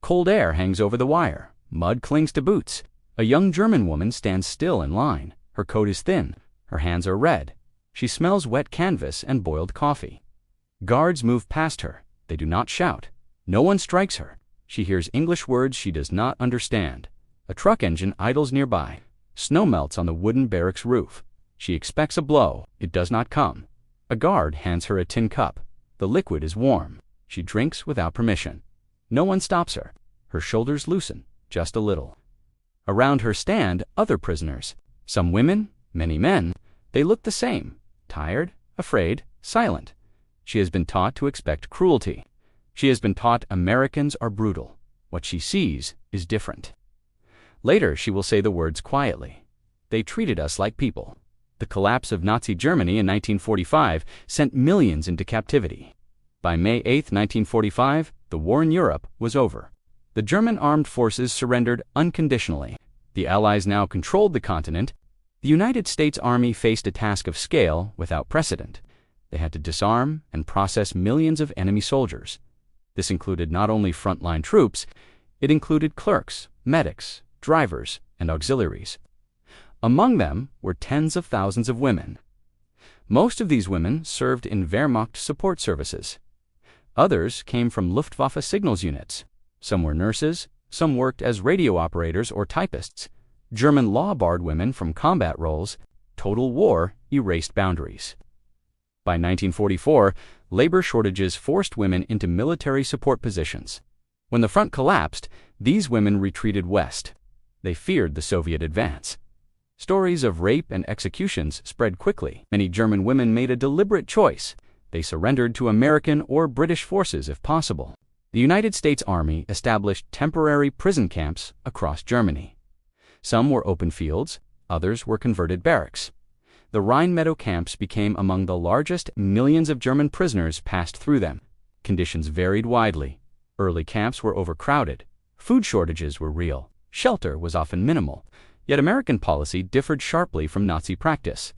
Cold air hangs over the wire. Mud clings to boots. A young German woman stands still in line. Her coat is thin. Her hands are red. She smells wet canvas and boiled coffee. Guards move past her. They do not shout. No one strikes her. She hears English words she does not understand. A truck engine idles nearby. Snow melts on the wooden barracks roof. She expects a blow. It does not come. A guard hands her a tin cup. The liquid is warm. She drinks without permission. No one stops her. Her shoulders loosen, just a little. Around her stand other prisoners. Some women, many men. They look the same. Tired, afraid, silent. She has been taught to expect cruelty. She has been taught Americans are brutal. What she sees is different. Later she will say the words quietly. They treated us like people. The collapse of Nazi Germany in 1945 sent millions into captivity. By May 8, 1945, the war in Europe was over. The German armed forces surrendered unconditionally. The Allies now controlled the continent. The United States Army faced a task of scale without precedent. They had to disarm and process millions of enemy soldiers. This included not only frontline troops, it included clerks, medics, drivers, and auxiliaries. Among them were tens of thousands of women. Most of these women served in Wehrmacht support services. Others came from Luftwaffe signals units. Some were nurses, some worked as radio operators or typists. German law barred women from combat roles. Total war erased boundaries. By 1944, labor shortages forced women into military support positions. When the front collapsed, these women retreated west. They feared the Soviet advance. Stories of rape and executions spread quickly. Many German women made a deliberate choice. They surrendered to American or British forces if possible. The United States Army established temporary prison camps across Germany. Some were open fields, others were converted barracks. The Rhine Meadow camps became among the largest. Millions of German prisoners passed through them. Conditions varied widely. Early camps were overcrowded. Food shortages were real. Shelter was often minimal. Yet American policy differed sharply from Nazi practice.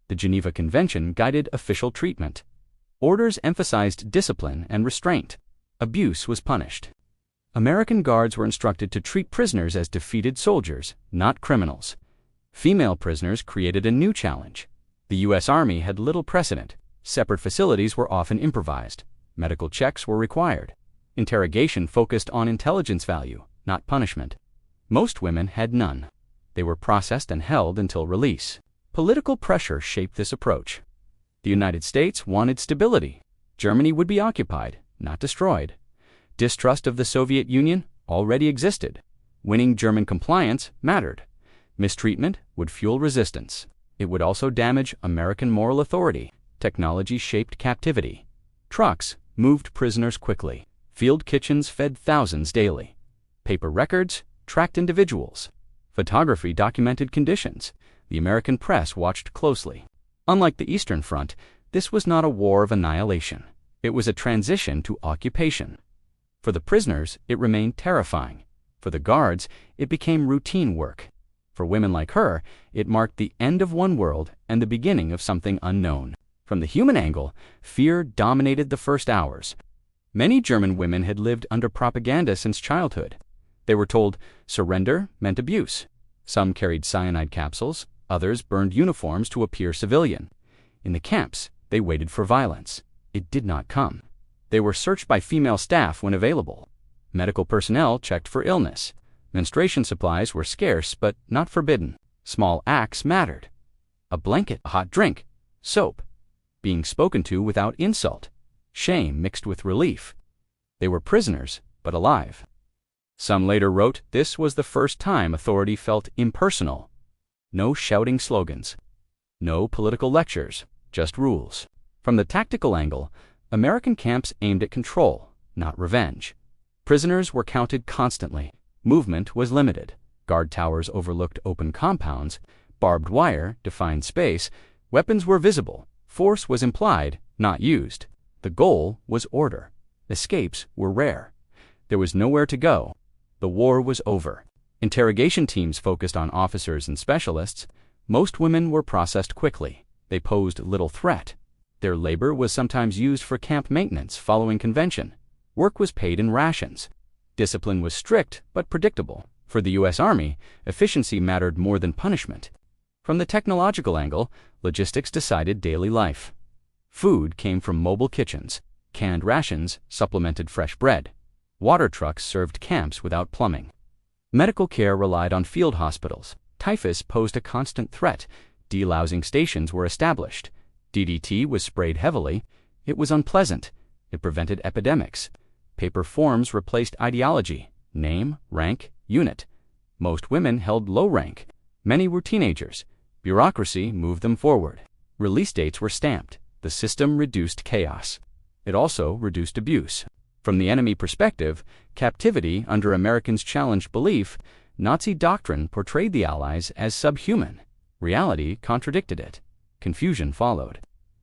The Geneva Convention guided official treatment. Orders emphasized discipline and restraint. Abuse was punished. American guards were instructed to treat prisoners as defeated soldiers, not criminals. Female prisoners created a new challenge. The US Army had little precedent. Separate facilities were often improvised. Medical checks were required. Interrogation focused on intelligence value, not punishment. Most women had none. They were processed and held until release. Political pressure shaped this approach. The United States wanted stability. Germany would be occupied, not destroyed. Distrust of the Soviet Union already existed. Winning German compliance mattered. Mistreatment would fuel resistance. It would also damage American moral authority. Technology shaped captivity. Trucks moved prisoners quickly. Field kitchens fed thousands daily. Paper records tracked individuals. Photography documented conditions. The American press watched closely. Unlike the Eastern Front, this was not a war of annihilation. It was a transition to occupation. For the prisoners, it remained terrifying. For the guards, it became routine work. For women like her, it marked the end of one world and the beginning of something unknown. From the human angle, fear dominated the first hours. Many German women had lived under propaganda since childhood. They were told surrender meant abuse. Some carried cyanide capsules, others burned uniforms to appear civilian. In the camps, they waited for violence. It did not come. They were searched by female staff when available. Medical personnel checked for illness. Menstruation supplies were scarce but not forbidden. Small acts mattered. A blanket, a hot drink, soap. Being spoken to without insult. Shame mixed with relief. They were prisoners, but alive. Some later wrote this was the first time authority felt impersonal. No shouting slogans. No political lectures, just rules. From the tactical angle, American camps aimed at control, not revenge. Prisoners were counted constantly. Movement was limited. Guard towers overlooked open compounds. Barbed wire defined space. Weapons were visible. Force was implied, not used. The goal was order. Escapes were rare. There was nowhere to go. The war was over. Interrogation teams focused on officers and specialists. Most women were processed quickly. They posed little threat. Their labor was sometimes used for camp maintenance following convention. Work was paid in rations. Discipline was strict but predictable. For the US Army, efficiency mattered more than punishment. From the technological angle, logistics decided daily life. Food came from mobile kitchens. Canned rations supplemented fresh bread. Water trucks served camps without plumbing. Medical care relied on field hospitals. Typhus posed a constant threat. Delousing stations were established. DDT was sprayed heavily. It was unpleasant. It prevented epidemics. Paper forms replaced ideology. Name, rank, unit. Most women held low rank. Many were teenagers. Bureaucracy moved them forward. Release dates were stamped. The system reduced chaos. It also reduced abuse. From the enemy perspective, captivity under Americans challenged belief. Nazi doctrine portrayed the Allies as subhuman. Reality contradicted it. Confusion followed.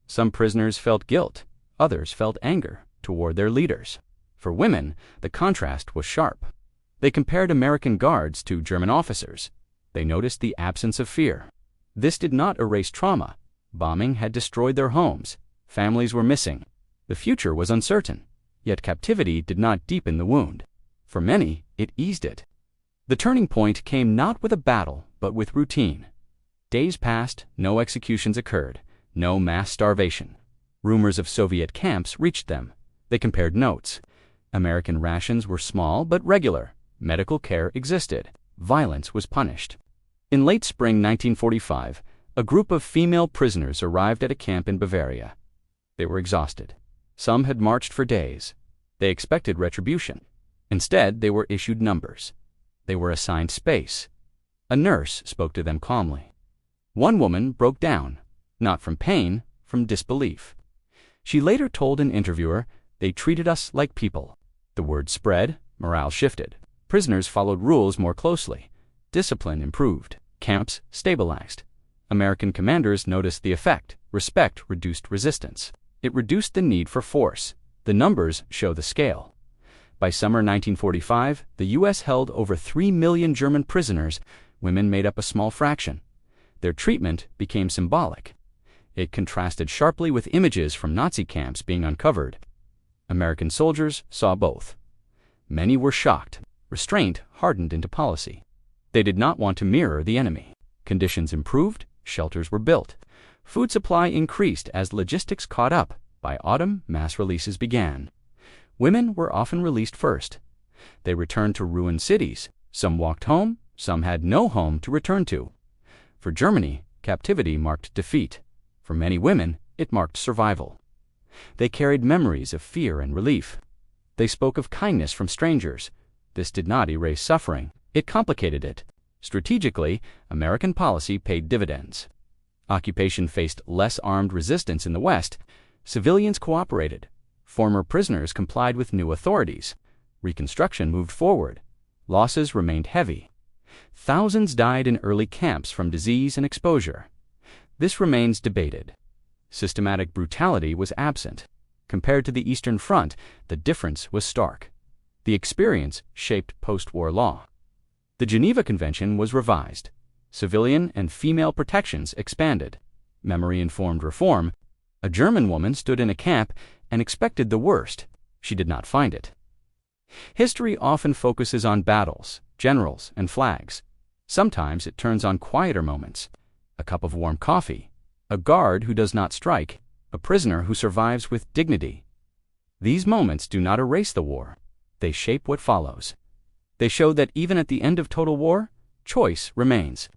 Some prisoners felt guilt. Others felt anger toward their leaders. For women, the contrast was sharp. They compared American guards to German officers. They noticed the absence of fear. This did not erase trauma. Bombing had destroyed their homes. Families were missing. The future was uncertain. Yet captivity did not deepen the wound. For many, it eased it. The turning point came not with a battle, but with routine. Days passed, no executions occurred, no mass starvation. Rumors of Soviet camps reached them. They compared notes. American rations were small but regular. Medical care existed. Violence was punished. In late spring 1945, a group of female prisoners arrived at a camp in Bavaria. They were exhausted. Some had marched for days. They expected retribution. Instead, they were issued numbers. They were assigned space. A nurse spoke to them calmly. One woman broke down, not from pain, from disbelief. She later told an interviewer, "They treated us like people." The word spread, morale shifted. Prisoners followed rules more closely. Discipline improved. Camps stabilized. American commanders noticed the effect. Respect reduced resistance. It reduced the need for force. The numbers show the scale. By summer 1945, the U.S. held over 3 million German prisoners. Women made up a small fraction. Their treatment became symbolic. It contrasted sharply with images from Nazi camps being uncovered. American soldiers saw both. Many were shocked. Restraint hardened into policy. They did not want to mirror the enemy. Conditions improved. Shelters were built. Food supply increased as logistics caught up. By autumn, mass releases began. Women were often released first. They returned to ruined cities. Some walked home. Some had no home to return to. For Germany, captivity marked defeat. For many women, it marked survival. They carried memories of fear and relief. They spoke of kindness from strangers. This did not erase suffering. It complicated it. Strategically, American policy paid dividends. Occupation faced less armed resistance in the West. Civilians cooperated. Former prisoners complied with new authorities. Reconstruction moved forward. Losses remained heavy. Thousands died in early camps from disease and exposure. This remains debated. Systematic brutality was absent. Compared to the Eastern Front, the difference was stark. The experience shaped post-war law. The Geneva Convention was revised. Civilian and female protections expanded. Memory-informed reform. A German woman stood in a camp and expected the worst. She did not find it. History often focuses on battles, generals, and flags. Sometimes it turns on quieter moments. A cup of warm coffee. A guard who does not strike. A prisoner who survives with dignity. These moments do not erase the war. They shape what follows. They show that even at the end of total war, choice remains.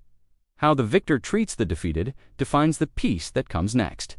How the victor treats the defeated defines the peace that comes next.